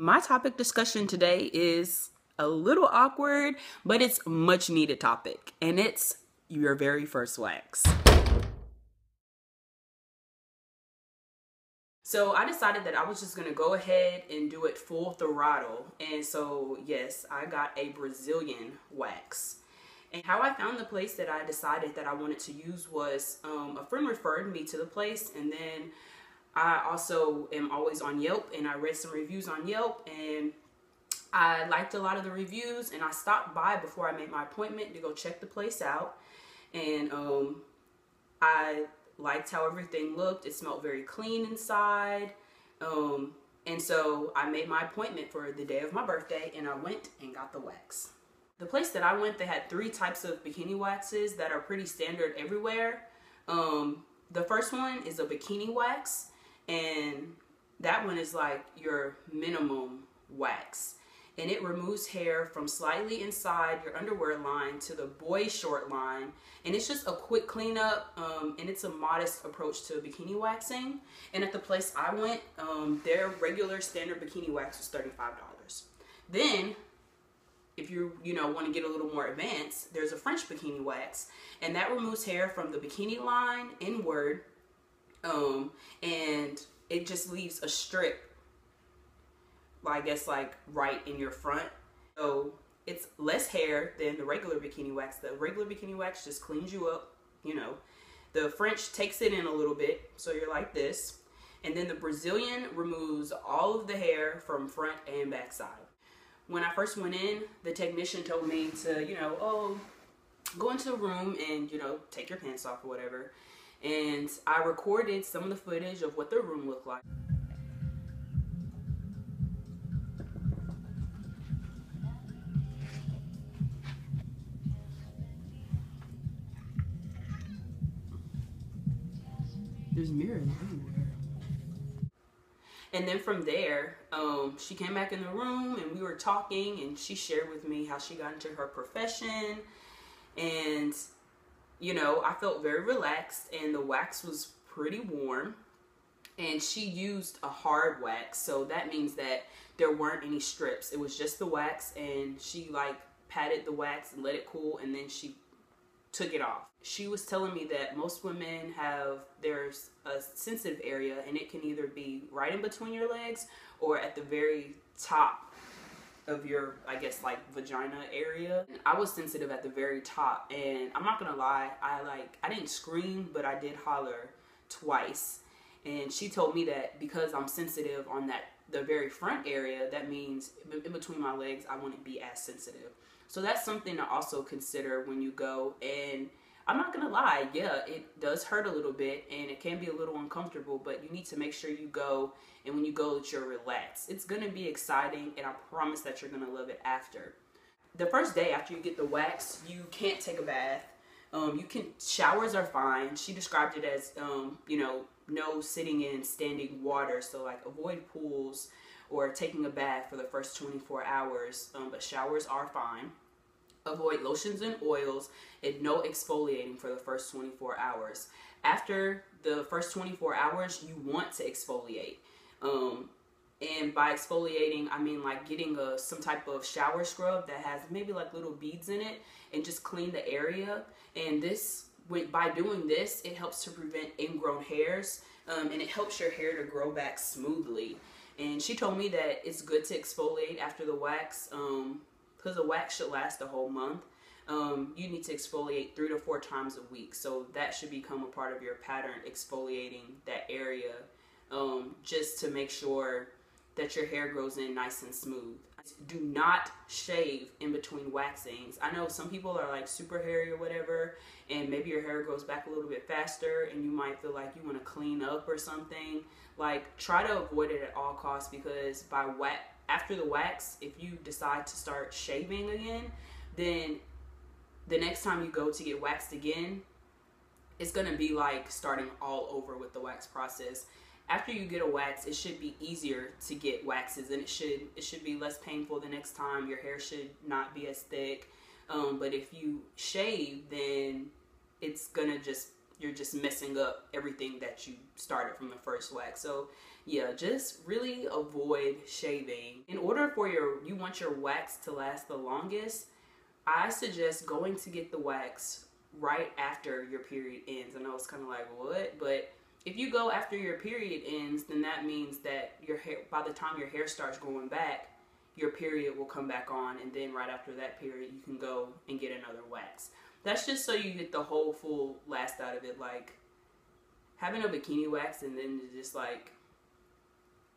My topic discussion today is a little awkward, but it's a much needed topic, and it's your very first wax. So I decided that I was just gonna go ahead and do it full throttle. And so yes, I got a Brazilian wax. And how I found the place that I decided that I wanted to use was a friend referred me to the place, and then I also am always on Yelp, and I read some reviews on Yelp, and I liked a lot of the reviews, and I stopped by before I made my appointment to go check the place out. And I liked how everything looked. It smelled very clean inside. And so I made my appointment for the day of my birthday, and I went and got the wax. The place that I went, they had 3 types of bikini waxes that are pretty standard everywhere. The first one is a bikini wax, and that one is like your minimum wax. And it removes hair from slightly inside your underwear line to the boy short line. And it's just a quick cleanup, and it's a modest approach to bikini waxing. And at the place I went, their regular standard bikini wax was $35. Then, if you want to get a little more advanced, there's a French bikini wax, and that removes hair from the bikini line inward, and it just leaves a strip, I guess, like right in your front. So it's less hair than the regular bikini wax. The regular bikini wax just cleans you up, The French takes it in a little bit, so you're like this. And then the Brazilian removes all of the hair from front and back side. When I first went in, the technician told me to, go into the room and, take your pants off or whatever. And I recorded some of the footage of what the room looked like. There's mirrors everywhere. And then from there, she came back in the room and we were talking, and she shared with me how she got into her profession. And, I felt very relaxed, and the wax was pretty warm. And she used a hard wax, so that means that there weren't any strips. It was just the wax, and she patted the wax and let it cool, and then she took it off. She was telling me that most women there's a sensitive area, and it can either be right in between your legs or at the very top of your, vagina area. And I was sensitive at the very top, and I'm not gonna lie, I didn't scream, but I did holler twice. And she told me that because I'm sensitive on the very front area, that means in between my legs, I wouldn't be as sensitive. So that's something to also consider when you go. And I'm not gonna lie, yeah, it does hurt a little bit, and it can be a little uncomfortable, but you need to make sure you go, and when you go, that you're relaxed. It's gonna be exciting, and I promise that you're gonna love it after. The first day after you get the wax, you can't take a bath. Showers are fine. She described it as, no sitting in standing water, so avoid pools or taking a bath for the first 24 hours, but showers are fine. Avoid lotions and oils, and no exfoliating for the first 24 hours. After the first 24 hours, you want to exfoliate. And by exfoliating, I mean getting some type of shower scrub that has maybe little beads in it, and just clean the area. And by doing this, it helps to prevent ingrown hairs, and it helps your hair to grow back smoothly. And she told me that it's good to exfoliate after the wax, because the wax should last a whole month. You need to exfoliate 3 to 4 times a week, so that should become a part of your pattern, exfoliating that area, just to make sure that your hair grows in nice and smooth. Do not shave in between waxings. I know some people are super hairy or whatever, and maybe your hair grows back a little bit faster, and you might feel like you want to clean up or something. Try to avoid it at all costs, because after the wax, if you decide to start shaving again, then the next time you go to get waxed again, it's gonna be starting all over with the wax process. After you get a wax, it should be easier to get waxes, and it should be less painful the next time. Your hair should not be as thick. But if you shave, then it's gonna just you're just messing up everything that you started from the first wax. So yeah, just really avoid shaving. In order for you want your wax to last the longest, I suggest going to get the wax right after your period ends. I know it's kind of like, what? But if you go after your period ends, then that means that your hair, by the time your hair starts growing back, your period will come back on, and then right after that period, you can go and get another wax. That's just so you get the whole full last out of it. Like having a bikini wax and then just like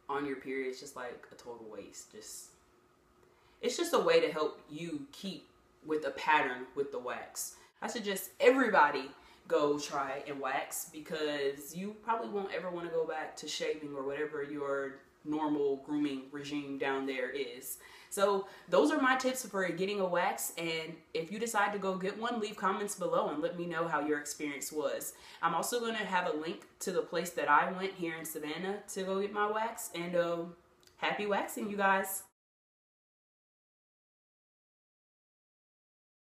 on your period, it's just like a total waste. It's just a way to help you keep with a pattern with the wax. I suggest everybody go try and wax, because you probably won't ever want to go back to shaving or whatever your normal grooming regime down there is. So those are my tips for getting a wax, and if you decide to go get one, leave comments below and let me know how your experience was. I'm also going to have a link to the place that I went here in Savannah to go get my wax, and happy waxing, you guys.